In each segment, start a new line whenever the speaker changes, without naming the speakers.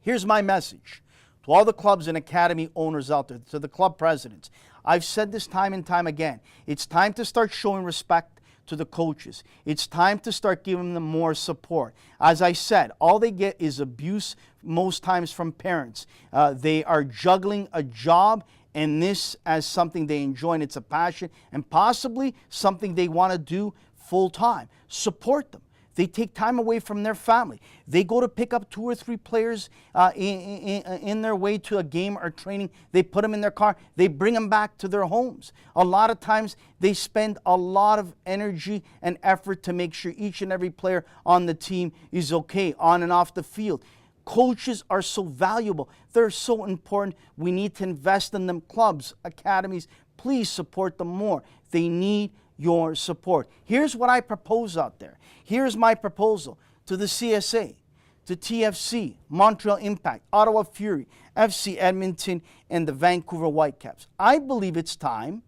Here's my message to all the clubs and academy owners out there, to the club presidents. I've said this time and time again. It's time to start showing respect to the coaches. It's time to start giving them more support. As I said, all they get is abuse most times from parents. They are juggling a job and this as something they enjoy and it's a passion and possibly something they want to do full time. Support them. They take time away from their family. They go to pick up 2 or 3 players in their way to a game or training. They put them in their car. They bring them back to their homes. A lot of times they spend a lot of energy and effort to make sure each and every player on the team is okay on and off the field. Coaches are so valuable. They're so important. We need to invest in them. Clubs, academies, please support them more. They need your support. Here's what I propose out there. Here's my proposal to the CSA, to TFC, Montreal Impact, Ottawa Fury, FC Edmonton, and the Vancouver Whitecaps. I believe it's time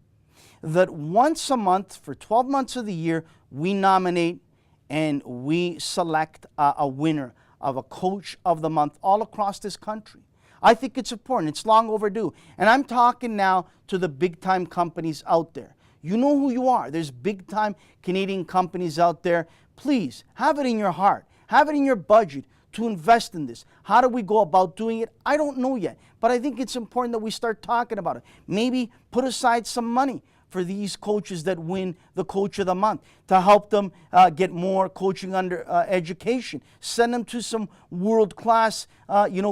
that once a month for 12 months of the year, we nominate and we select a winner of a Coach of the Month all across this country. I think it's important. It's long overdue. And I'm talking now to the big-time companies out there. You know who you are. There's big-time Canadian companies out there. Please, have it in your heart. Have it in your budget to invest in this. How do we go about doing it? I don't know yet. But I think it's important that we start talking about it. Maybe put aside some money for these coaches that win the Coach of the Month to help them get more coaching under education. Send them to some world-class,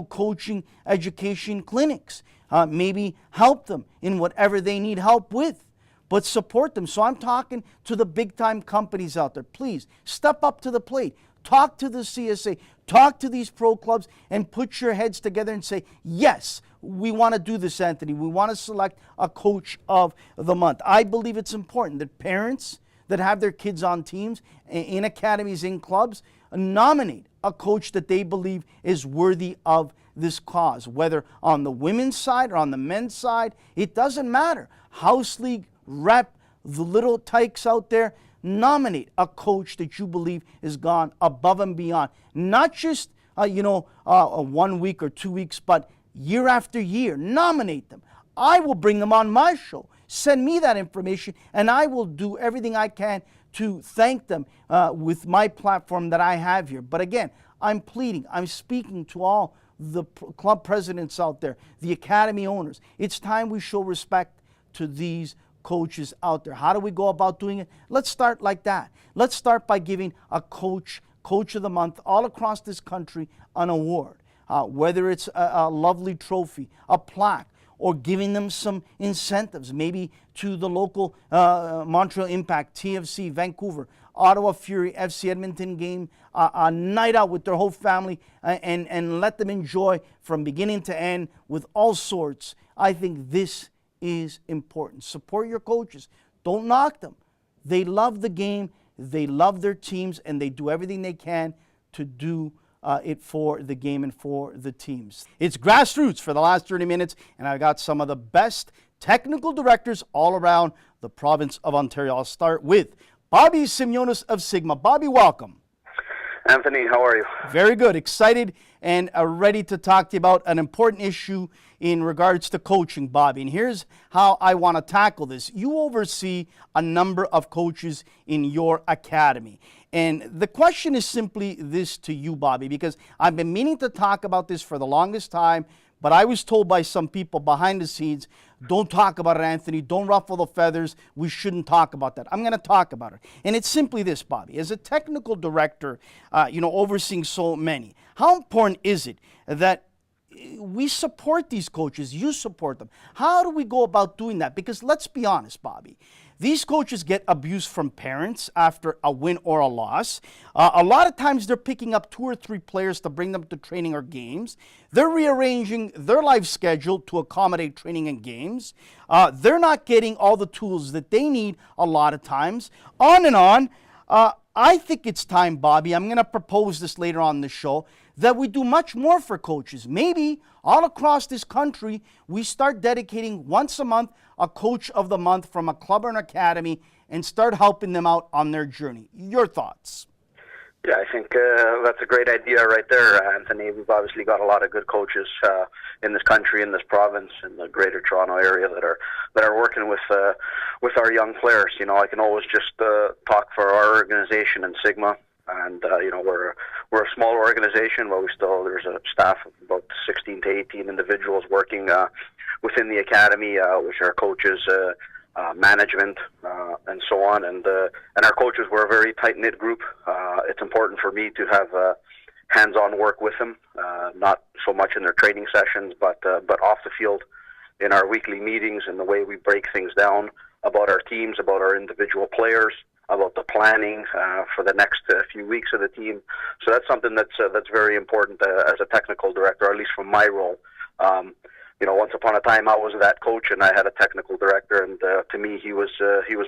coaching education clinics. Maybe help them in whatever they need help with. But support them. So I'm talking to the big-time companies out there. Please, step up to the plate. Talk to the CSA. Talk to these pro clubs and put your heads together and say, yes, we want to do this, Anthony. We want to select a Coach of the Month. I believe it's important that parents that have their kids on teams, in academies, in clubs, nominate a coach that they believe is worthy of this cause. Whether on the women's side or on the men's side, it doesn't matter. House league, rep, the little tykes out there, nominate a coach that you believe has gone above and beyond. Not just, 1 week or 2 weeks, but year after year. Nominate them. I will bring them on my show. Send me that information, and I will do everything I can to thank them with my platform that I have here. But again, I'm pleading, I'm speaking to all the club presidents out there, the academy owners. It's time we show respect to these coaches out there. How do we go about doing it? Let's start like that. Let's start by giving a Coach of the Month all across this country an award, whether it's a lovely trophy, a plaque, or giving them some incentives, maybe to the local Montreal Impact, TFC, Vancouver, Ottawa Fury, FC Edmonton game, a night out with their whole family, and let them enjoy from beginning to end with all sorts. I think this is important. Support your coaches. Don't knock them. They love the game, they love their teams, and they do everything they can to do it for the game and for the teams. It's Grassroots for the last 30 minutes, and I got some of the best technical directors all around the province of Ontario. I'll start with Bobby Smyrniotis of Sigma. Bobby, welcome.
Anthony, how are you?
Very good. Excited and ready to talk to you about an important issue in regards to coaching, Bobby. And here's how I want to tackle this. You oversee a number of coaches in your academy. And the question is simply this to you, Bobby, because I've been meaning to talk about this for the longest time, but I was told by some people behind the scenes, don't talk about it, Anthony. Don't ruffle the feathers. We shouldn't talk about that. I'm going to talk about it. And it's simply this, Bobby. As a technical director, overseeing so many, how important is it that we support these coaches, you support them? How do we go about doing that? Because let's be honest, Bobby. These coaches get abuse from parents after a win or a loss. A lot of times they're picking up 2 or 3 players to bring them to training or games. They're rearranging their life schedule to accommodate training and games. They're not getting all the tools that they need a lot of times. On and on. I think it's time, Bobby, I'm going to propose this later on in the show, that we do much more for coaches. Maybe all across this country, we start dedicating once a month a Coach of the Month from a club or an academy and start helping them out on their journey. Your thoughts?
Yeah, I think that's a great idea right there, Anthony. We've obviously got a lot of good coaches in this country, in this province, in the Greater Toronto area that are working with our young players. You know, I can always just talk for our organization in Sigma, and you know, we're a small organization, but there's a staff of about 16 to 18 individuals working within the academy, which are coaches. Management and so on, and our coaches were a very tight knit group. It's important for me to have hands-on work with them, not so much in their training sessions, but off the field in our weekly meetings and the way we break things down about our teams, about our individual players, about the planning for the next few weeks of the team. So that's something that's very important as a technical director, at least from my role. You know, once upon a time, I was that coach, and I had a technical director, and to me, he was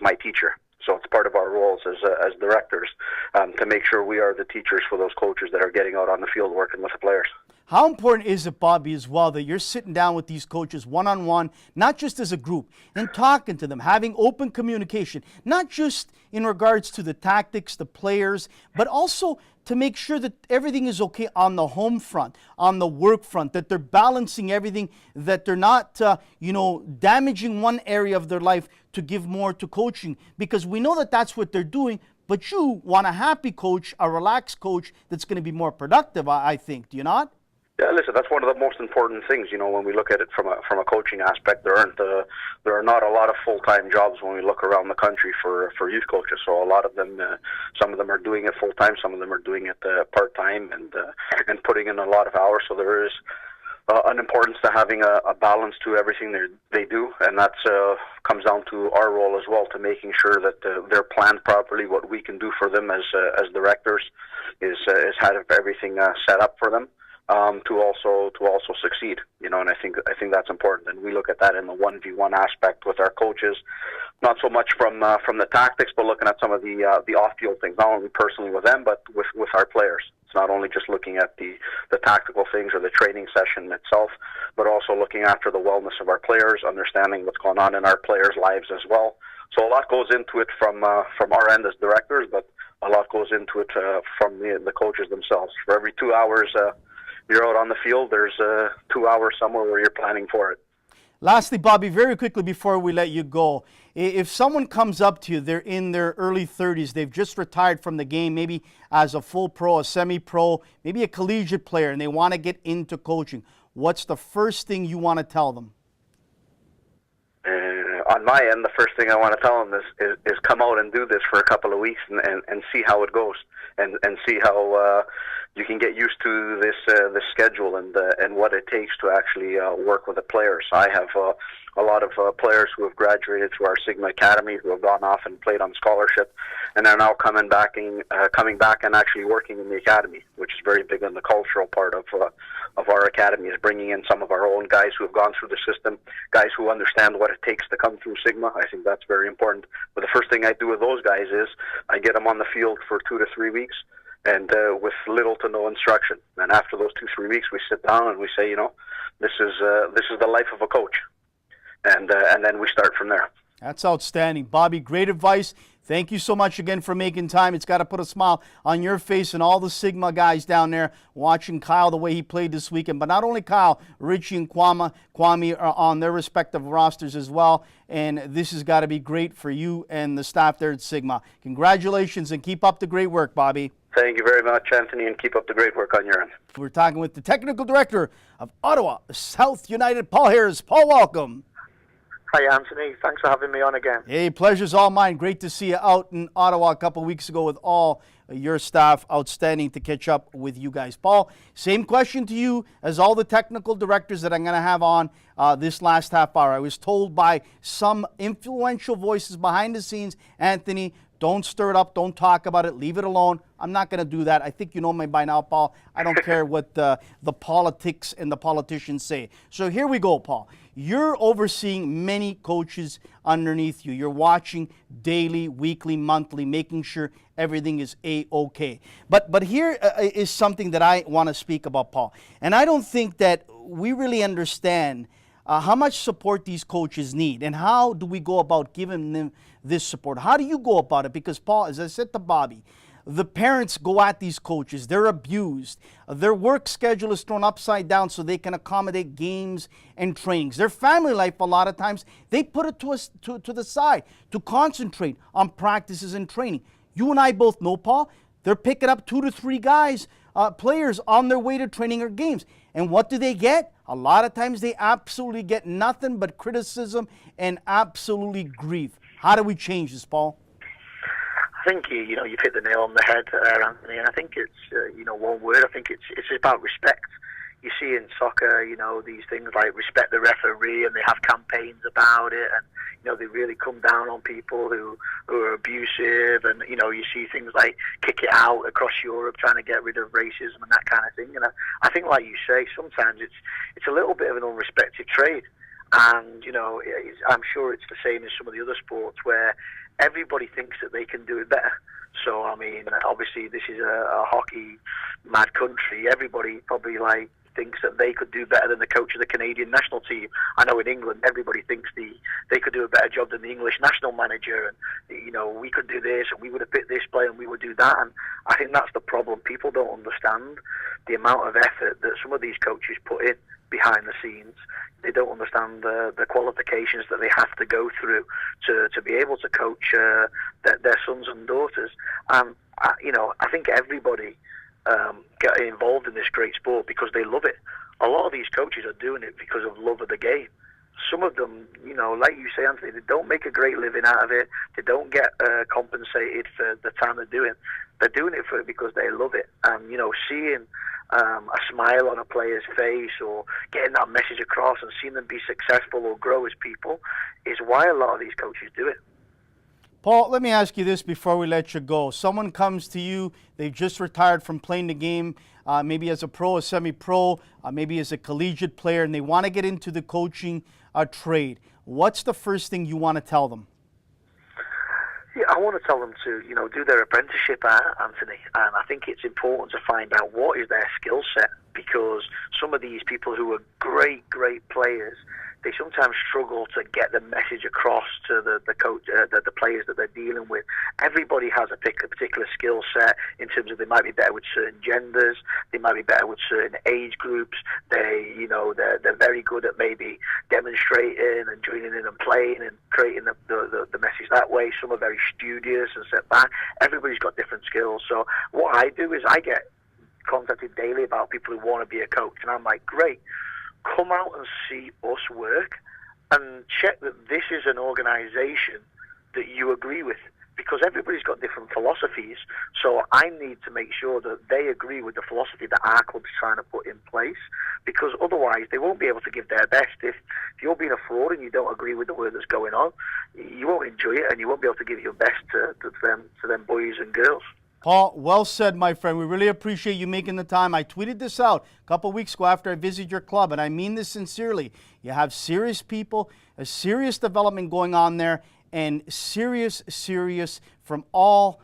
my teacher. So it's part of our roles as directors to make sure we are the teachers for those coaches that are getting out on the field working with the players.
How important is it, Bobby, as well, that you're sitting down with these coaches one-on-one, not just as a group, and talking to them, having open communication, not just in regards to the tactics, the players, but also to make sure that everything is okay on the home front, on the work front, that they're balancing everything, that they're not, damaging one area of their life to give more to coaching, because we know that that's what they're doing, but you want a happy coach, a relaxed coach that's going to be more productive, I think. Do you not?
Yeah, listen, that's one of the most important things. You know, when we look at it from a coaching aspect, there are not a lot of full-time jobs when we look around the country for youth coaches. So a lot of them, some of them are doing it full-time, some of them are doing it part-time, and putting in a lot of hours. So there is an importance to having a balance to everything they do, and that comes down to our role as well, to making sure that they're planned properly. What we can do for them as directors is have everything set up for them. To also succeed, you know, and I think that's important, and we look at that in the 1v1 aspect with our coaches, not so much from the tactics, but looking at some of the off-field things, not only personally with them, but with our players. It's not only just looking at the tactical things or the training session itself, but also looking after the wellness of our players, understanding what's going on in our players' lives as well. So a lot goes into it from our end as directors, but a lot goes into it from the coaches themselves. For every 2 hours you're out on the field, there's 2 hours somewhere where you're planning for it.
Lastly, Bobby, very quickly before we let you go, if someone comes up to you, they're in their early 30s, they've just retired from the game, maybe as a full pro, a semi-pro, maybe a collegiate player, and they want to get into coaching, what's the first thing you want to tell them?
On my end, the first thing I want to tell them is come out and do this for a couple of weeks and see how it goes, and see how you can get used to this schedule and what it takes to actually work with the players. I have a lot of players who have graduated through our Sigma Academy, who have gone off and played on scholarship, and are now coming back and actually working in the academy, which is very big on the cultural part of our academy, is bringing in some of our own guys who have gone through the system, guys who understand what it takes to come through Sigma. I think that's very important. But the first thing I do with those guys is I get them on the field for 2 to 3 weeks, and with little to no instruction. And after those 2-3 weeks, we sit down and we say, you know, this is the life of a coach, and then we start from there.
That's outstanding, Bobby. Great advice. Thank you so much again for making time. It's got to put a smile on your face and all the Sigma guys down there watching Kyle the way he played this weekend. But not only Kyle, Richie and Kwame are on their respective rosters as well. And this has got to be great for you and the staff there at Sigma. Congratulations and keep up the great work, Bobby.
Thank you very much, Anthony, and keep up the great work on your end.
We're talking with the technical director of Ottawa South United, Paul Harris. Paul, welcome.
Hi, Anthony. Thanks for having me on again.
Hey, pleasure's all mine. Great to see you out in Ottawa a couple of weeks ago with all your staff. Outstanding to catch up with you guys. Paul, same question to you as all the technical directors that I'm going to have on this last half hour. I was told by some influential voices behind the scenes, Anthony, don't stir it up, don't talk about it, leave it alone. I'm not going to do that. I think you know me by now, Paul. I don't care what the politics and the politicians say. So here we go, Paul. You're overseeing many coaches underneath you. You're watching daily, weekly, monthly, making sure everything is A-OK. But here is something that I want to speak about, Paul. And I don't think that we really understand how much support these coaches need, and how do we go about giving them this support? How do you go about it? Because, Paul, as I said to Bobby, The parents go at these coaches. They're abused. Their work schedule is thrown upside down so they can accommodate games and trainings. Their family life, a lot of times, they put it to the side to concentrate on practices and training. You and I both know, Paul, they're picking up 2 to 3 guys, players on their way to training or games. And what do they get? A lot of times they absolutely get nothing but criticism and absolutely grief. How do we change this, Paul?
I think you've hit the nail on the head there, Anthony. And I think it's one word. I think it's about respect. You see in soccer, these things like respect the referee, and they have campaigns about it, and they really come down on people who are abusive, and you see things like kick it out across Europe, trying to get rid of racism and that kind of thing. And I think, like you say, sometimes it's a little bit of an unrespected trade, and I'm sure it's the same as some of the other sports where everybody thinks that they can do it better. So, I mean, obviously this is a hockey mad country. Everybody probably thinks that they could do better than the coach of the Canadian national team. I know in England everybody thinks they could do a better job than the English national manager, and we could do this and we would have picked this player and we would do that. And I think that's the problem. People don't understand the amount of effort that some of these coaches put in behind the scenes. They don't understand the qualifications that they have to go through to be able to coach their sons and daughters. And I think everybody get involved in this great sport because they love it. A lot of these coaches are doing it because of love of the game. Some of them, like you say, Anthony, they don't make a great living out of it. They don't get compensated for the time they're doing. They're doing it because they love it. And seeing a smile on a player's face, or getting that message across, and seeing them be successful or grow as people, is why a lot of these coaches do it.
Paul, let me ask you this before we let you go. Someone comes to you, they've just retired from playing the game, maybe as a pro, a semi-pro, maybe as a collegiate player, and they want to get into the coaching trade. What's the first thing you want to tell them?
Yeah, I want to tell them to, do their apprenticeship, Anthony. And I think it's important to find out what is their skill set, because some of these people who are great players, they sometimes struggle to get the message across to the coach, the players that they're dealing with. Everybody has a particular skill set in terms of they might be better with certain genders, they might be better with certain age groups. They're very good at maybe demonstrating and joining in and playing and creating the message that way. Some are very studious and set back. Everybody's got different skills. So what I do is I get contacted daily about people who want to be a coach, and I'm like, great. Come out and see us work and check that this is an organisation that you agree with, because everybody's got different philosophies. So I need to make sure that they agree with the philosophy that our club is trying to put in place, because otherwise they won't be able to give their best. If you're being a fraud and you don't agree with the work that's going on, you won't enjoy it, and you won't be able to give your best to them boys and girls.
Paul, well said, my friend. We really appreciate you making the time. I tweeted this out a couple weeks ago after I visited your club, and I mean this sincerely. You have serious people, a serious development going on there, and serious from all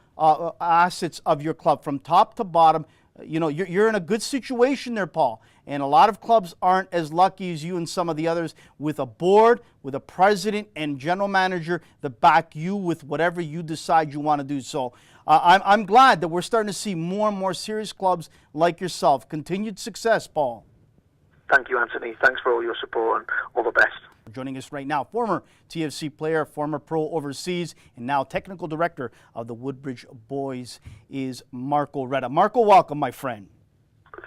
assets of your club, from top to bottom. You're in a good situation there, Paul. And a lot of clubs aren't as lucky as you and some of the others, with a board, with a president and general manager that back you with whatever you decide you want to do. So I'm glad that we're starting to see more and more serious clubs like yourself. Continued success, Paul.
Thank you, Anthony. Thanks for all your support, and all the best.
Joining us right now, former TFC player, former pro overseas, and now technical director of the Woodbridge boys is Marco Reda. Marco, welcome, my friend.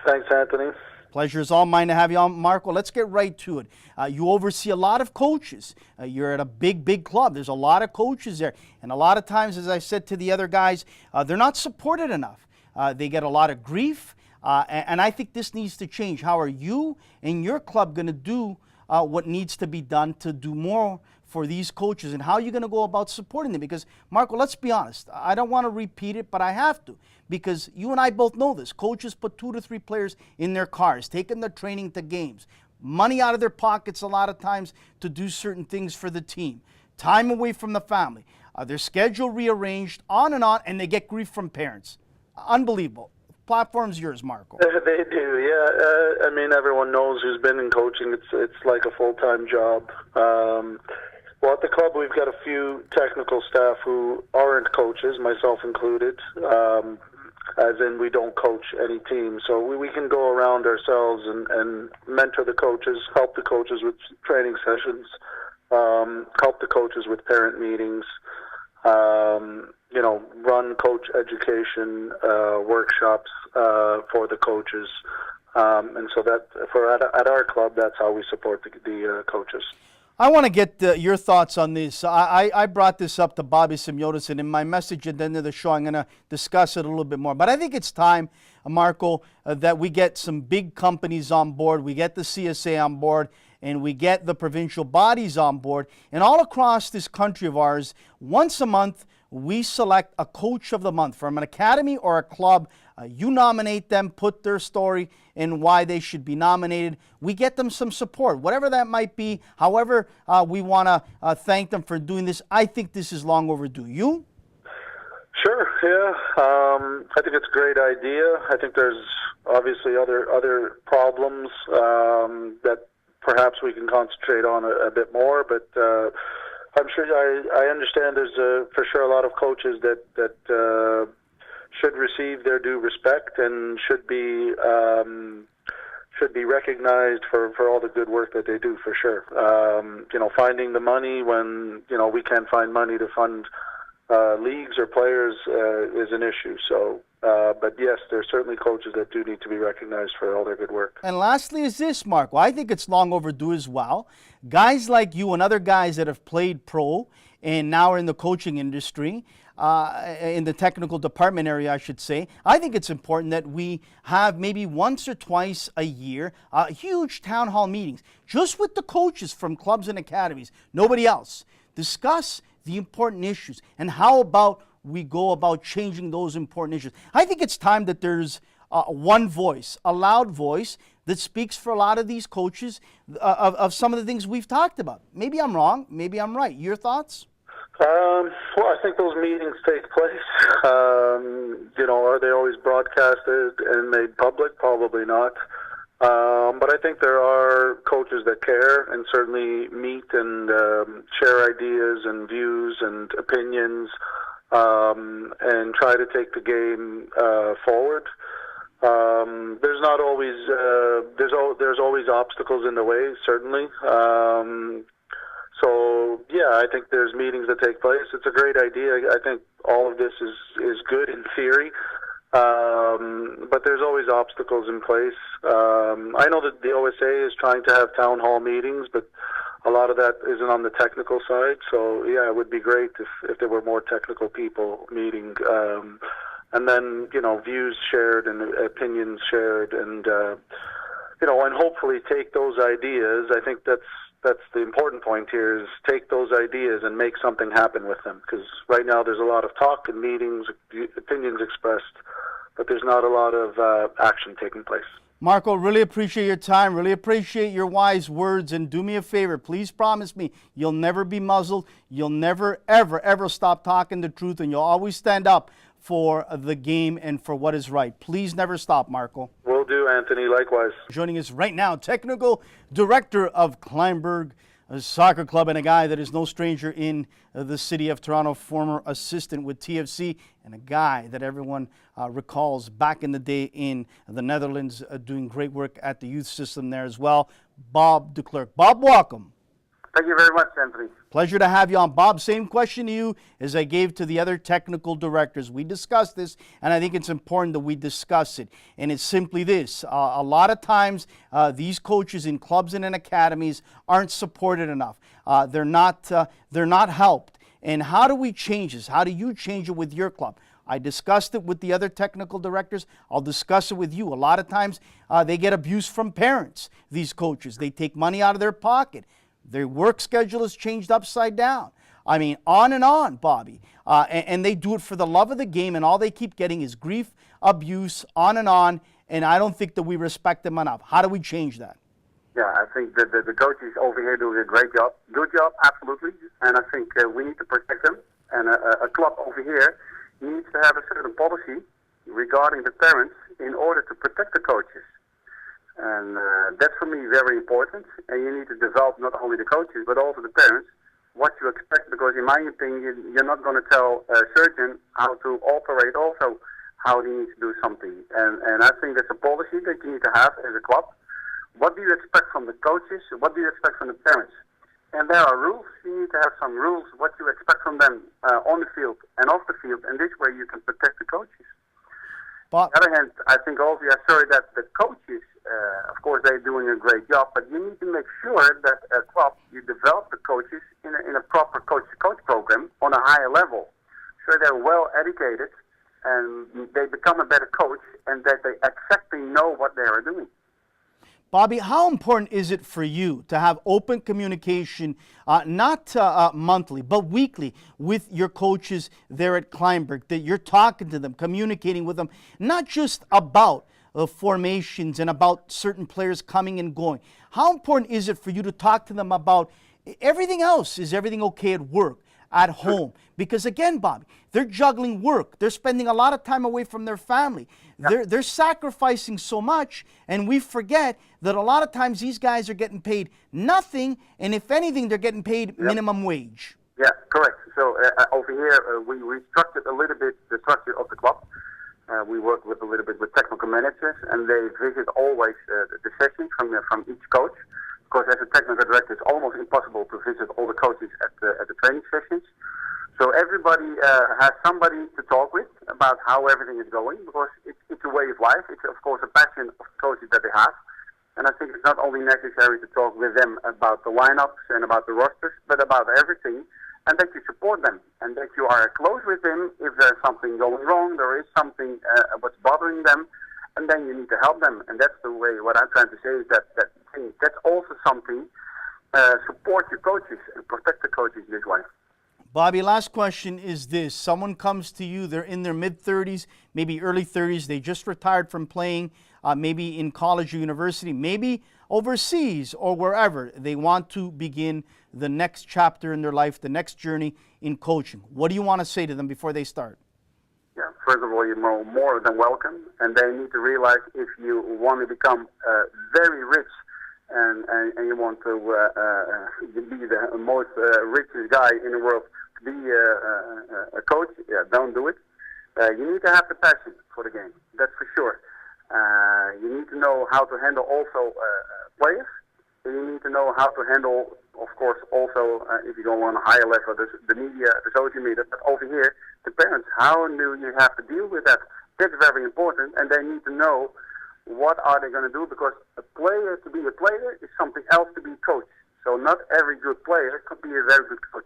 Thanks, Anthony.
Pleasure is all mine to have you on, Marco. Let's get right to it. You oversee a lot of coaches. You're at a big club. There's a lot of coaches there. And a lot of times, as I said to the other guys, they're not supported enough. They get a lot of grief. And I think this needs to change. How are you and your club going to do what needs to be done to do more for these coaches, and how are you going to go about supporting them? Because, Marco, let's be honest. I don't want to repeat it, but I have to, because you and I both know this. Coaches put 2 to 3 players in their cars, taking their training to games, money out of their pockets a lot of times to do certain things for the team, time away from the family, their schedule rearranged, on, and they get grief from parents. Unbelievable. Platform's yours, Marco.
They do, yeah. I mean, everyone knows who's been in coaching. It's like a full-time job. Well, at the club, we've got a few technical staff who aren't coaches, myself included, as in we don't coach any team. So we can go around ourselves and mentor the coaches, help the coaches with training sessions, help the coaches with parent meetings, run coach education workshops for the coaches. And so that at our club, that's how we support the coaches.
I want to get your thoughts on this. I brought this up to Bobby Smyrniotis, and in my message at the end of the show, I'm going to discuss it a little bit more. But I think it's time, Marco, that we get some big companies on board, we get the CSA on board, and we get the provincial bodies on board. And all across this country of ours, once a month, we select a coach of the month from an academy or a club. You nominate them, put their story and why they should be nominated. We get them some support, whatever that might be. However, we want to thank them for doing this. I think this is long overdue. You?
Sure. Yeah. I think it's a great idea. I think there's obviously other problems that perhaps we can concentrate on a bit more, but I'm sure I understand there's for sure a lot of coaches that should receive their due respect and should be recognized for all the good work that they do, for sure. Finding the money when we can't find money to fund leagues or players is an issue. So, but yes, there's certainly coaches that do need to be recognized for all their good work.
And lastly is this, Marco. I think it's long overdue as well. Guys like you and other guys that have played pro and now are in the coaching industry, in the technical department area, I should say, I think it's important that we have maybe once or twice a year huge town hall meetings just with the coaches from clubs and academies, nobody else. Discuss the important issues and how about we go about changing those important issues. I think it's time that there's one voice, a loud voice that speaks for a lot of these coaches of some of the things we've talked about. Maybe I'm wrong, maybe I'm right. Your thoughts?
Well, I think those meetings take place. Are they always broadcasted and made public? Probably not. But I think there are coaches that care and certainly meet and share ideas and views and opinions and try to take the game forward. There's not always there's always obstacles in the way, certainly. So yeah, I think there's meetings that take place. It's a great idea. I think all of this is good in theory, but there's always obstacles in place. I know that the OSA is trying to have town hall meetings, but a lot of that isn't on the technical side. So yeah, it would be great if there were more technical people meeting, and then views shared and opinions shared, and and hopefully take those ideas. I think that's the important point here, is take those ideas and make something happen with them. Because right now there's a lot of talk and meetings, opinions expressed, but there's not a lot of action taking place.
Marco, really appreciate your time, really appreciate your wise words, and do me a favor, please promise me you'll never be muzzled, you'll never, ever, ever stop talking the truth, and you'll always stand up for the game and for what is right. Please never stop, Marco.
Will do, Anthony. Likewise.
Joining us right now, Technical Director of Kleinburg Soccer Club, and a guy that is no stranger in the city of Toronto, former assistant with TFC, and a guy that everyone recalls back in the day in the Netherlands, doing great work at the youth system there as well, Bob de Klerk. Bob, welcome.
Thank you very much, Anthony.
Pleasure to have you on. Bob, same question to you as I gave to the other technical directors. We discussed this, and I think it's important that we discuss it. And it's simply this. A lot of times, these coaches in clubs and in academies aren't supported enough. They're not helped. And how do we change this? How do you change it with your club? I discussed it with the other technical directors. I'll discuss it with you. A lot of times, they get abuse from parents, these coaches. They take money out of their pocket. Their work schedule is changed upside down. I mean, on and on, Bobby. And they do it for the love of the game, and all they keep getting is grief, abuse, on, and I don't think that we respect them enough. How do we change that?
Yeah, I think that the coaches over here do a great job. Good job, absolutely. And I think we need to protect them. And a club over here needs to have a certain policy regarding the parents in order to protect the coaches. And that's for me very important. And you need to develop not only the coaches, but also the parents what you expect, because in my opinion, you're not going to tell a surgeon how to operate also, how he needs to do something. And I think that's a policy that you need to have as a club. What do you expect from the coaches? What do you expect from the parents? And there are rules. You need to have some rules, what you expect from them on the field and off the field, and this way you can protect the coaches. On the other hand, I think also, sorry, that the coaches, of course, they're doing a great job, but you need to make sure that at club you develop the coaches in a proper coach-to-coach program on a higher level, so they're well educated and they become a better coach and that they exactly know what they are doing.
Bobby, how important is it for you to have open communication, not monthly, but weekly with your coaches there at Kleinburg, that you're talking to them, communicating with them, not just about formations and about certain players coming and going? How important is it for you to talk to them about everything else? Is everything okay at work, at home? Because again, Bobby, they're juggling work. They're spending a lot of time away from their family. They're sacrificing so much, and we forget that a lot of times these guys are getting paid nothing, and if anything, they're getting paid minimum wage.
Yeah, correct. So over here, we restructured a little bit the structure of the club. We work with a little bit with technical managers, and they visit always the sessions from each coach. Because as a technical director, it's almost impossible to visit all the coaches at the training sessions. So everybody has somebody to talk with about how everything is going, because it's a way of life. It's, of course, a passion of coaches that they have. And I think it's not only necessary to talk with them about the lineups and about the rosters, but about everything, and that you support them, and that you are close with them if there's something going wrong, there is something what's bothering them, and then you need to help them. And that's the way, what I'm trying to say is that's also something, support your coaches and protect the coaches this way.
Bobby, last question is this. Someone comes to you, they're in their mid-30s, maybe early 30s, they just retired from playing, maybe in college or university, maybe overseas or wherever. They want to begin the next chapter in their life, the next journey in coaching. What do you want to say to them before they start?
Yeah, first of all, you're more than welcome, and they need to realize if you want to become very rich and you want to be the most richest guy in the world, to be a coach, don't do it. You need to have the passion for the game, that's for sure. You need to know how to handle also players. You need to know how to handle, of course, also if you go on a higher level, the media, the social media, but over here, the parents. How do you have to deal with that? That's very important, and they need to know what are they going to do, because a player, to be a player, is something else to be a coach. So not every good player could be a very good coach.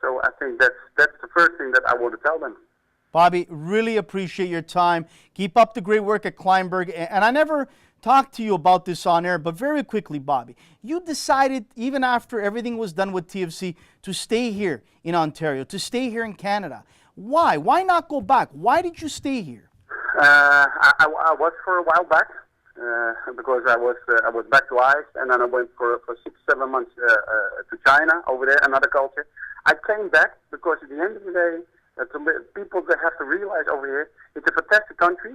So I think that's the first thing that I want to tell them.
Bobby, really appreciate your time. Keep up the great work at Kleinburg. And I never talked to you about this on air, but very quickly, Bobby, you decided, even after everything was done with TFC, to stay here in Ontario, to stay here in Canada. Why? Why not go back? Why did you stay here?
I was for a while back, because I was back to ice, and then I went for 6-7 months to China, over there, another culture. I came back because at the end of the day, people that have to realize over here, it's a fantastic country.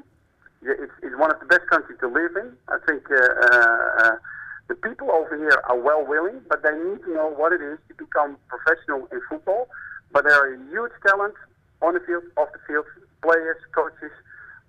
It's one of the best countries to live in. I think the people over here are well willing, but they need to know what it is to become professional in football. But there are huge talent on the field, off the field, players, coaches,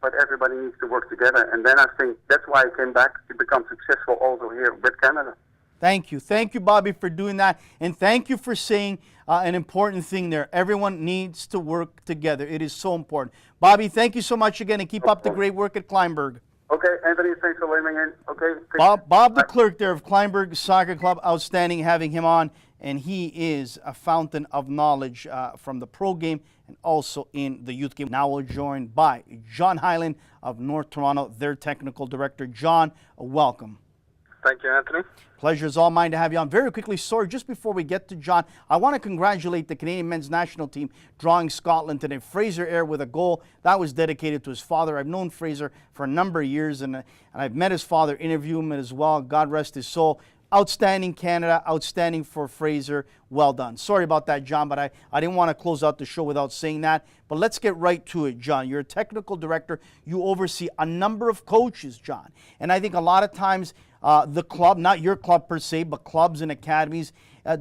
but everybody needs to work together. And then I think that's why I came back to become successful also here with Canada.
Thank you. Thank you, Bobby, for doing that. And thank you for saying an important thing there. Everyone needs to work together. It is so important. Bobby, thank you so much again, and keep up the great work at Kleinburg.
Okay, Anthony, thanks for letting me in. Okay.
Bob the Klerk there of Kleinburg Soccer Club. Outstanding having him on. And he is a fountain of knowledge from the pro game and also in the youth game. Now we're joined by John Hyland of North Toronto, their technical director. John, welcome.
Thank you, Anthony.
Pleasure is all mine to have you on. Very quickly, sorry, just before we get to John, I want to congratulate the Canadian men's national team drawing Scotland today. Fraser Ayre with a goal that was dedicated to his father. I've known Fraser for a number of years, and I've met his father, interviewed him as well. God rest his soul. Outstanding Canada, outstanding for Fraser. Well done. Sorry about that, John, but I didn't want to close out the show without saying that. But let's get right to it, John. You're a technical director. You oversee a number of coaches, John. And I think a lot of times the club, not your club per se, but clubs and academies,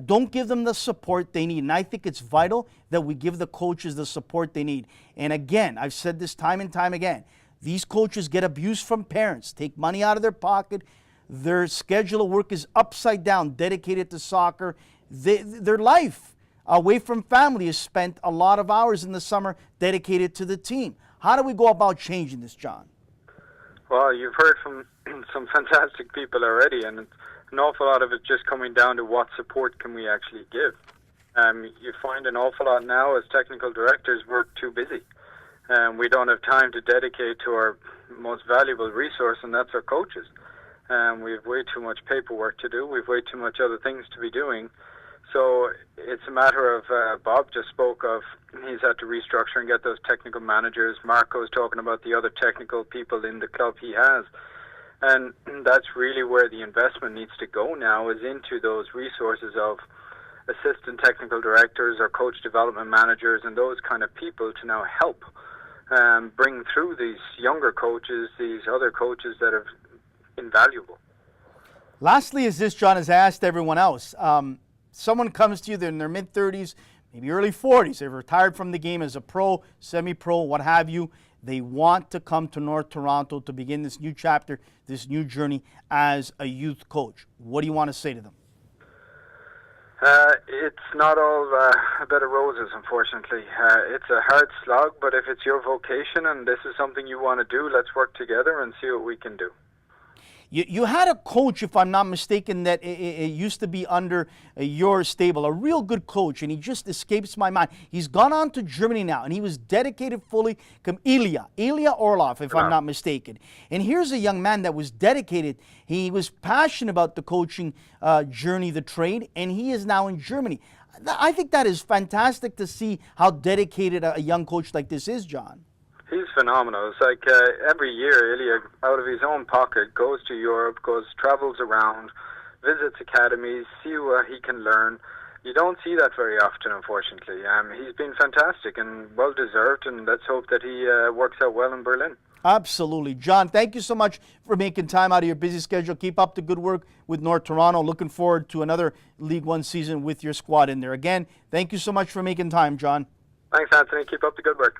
don't give them the support they need. And I think it's vital that we give the coaches the support they need. And again, I've said this time and time again, these coaches get abuse from parents, take money out of their pocket. Their schedule of work is upside down, dedicated to soccer. Their life away from family is spent a lot of hours in the summer dedicated to the team. How do we go about changing this, John?
Well, you've heard from some fantastic people already, and an awful lot of it just coming down to what support can we actually give. You find an awful lot now as technical directors, we're too busy. We don't have time to dedicate to our most valuable resource, and that's our coaches. We have way too much paperwork to do. We have way too much other things to be doing. So it's a matter of, Bob just spoke of, he's had to restructure and get those technical managers. Marco's talking about the other technical people in the club he has. And that's really where the investment needs to go now, is into those resources of assistant technical directors or coach development managers and those kind of people to now help bring through these younger coaches, these other coaches that are invaluable.
Lastly is this, John, as I asked everyone else. Someone comes to you, they're in their mid-30s, maybe early 40s. They've retired from the game as a pro, semi-pro, what have you. They want to come to North Toronto to begin this new chapter, this new journey as a youth coach. What do you want to say to them?
It's not all a bed of roses, unfortunately. It's a hard slog, but if it's your vocation and this is something you want to do, let's work together and see what we can do.
You had a coach, if I'm not mistaken, that it used to be under your stable, a real good coach, and he just escapes my mind. He's gone on to Germany now, and he was dedicated fully to Ilya Orlov, if I'm not mistaken. And here's a young man that was dedicated. He was passionate about the coaching journey, the trade, and he is now in Germany. I think that is fantastic to see how dedicated a young coach like this is, John.
He's phenomenal. It's like every year, Ilya, out of his own pocket, goes to Europe, travels around, visits academies, see what he can learn. You don't see that very often, unfortunately. He's been fantastic and well-deserved, and let's hope that he works out well in Berlin.
Absolutely. John, thank you so much for making time out of your busy schedule. Keep up the good work with North Toronto. Looking forward to another League One season with your squad in there. Again, thank you so much for making time, John.
Thanks, Anthony. Keep up the good work.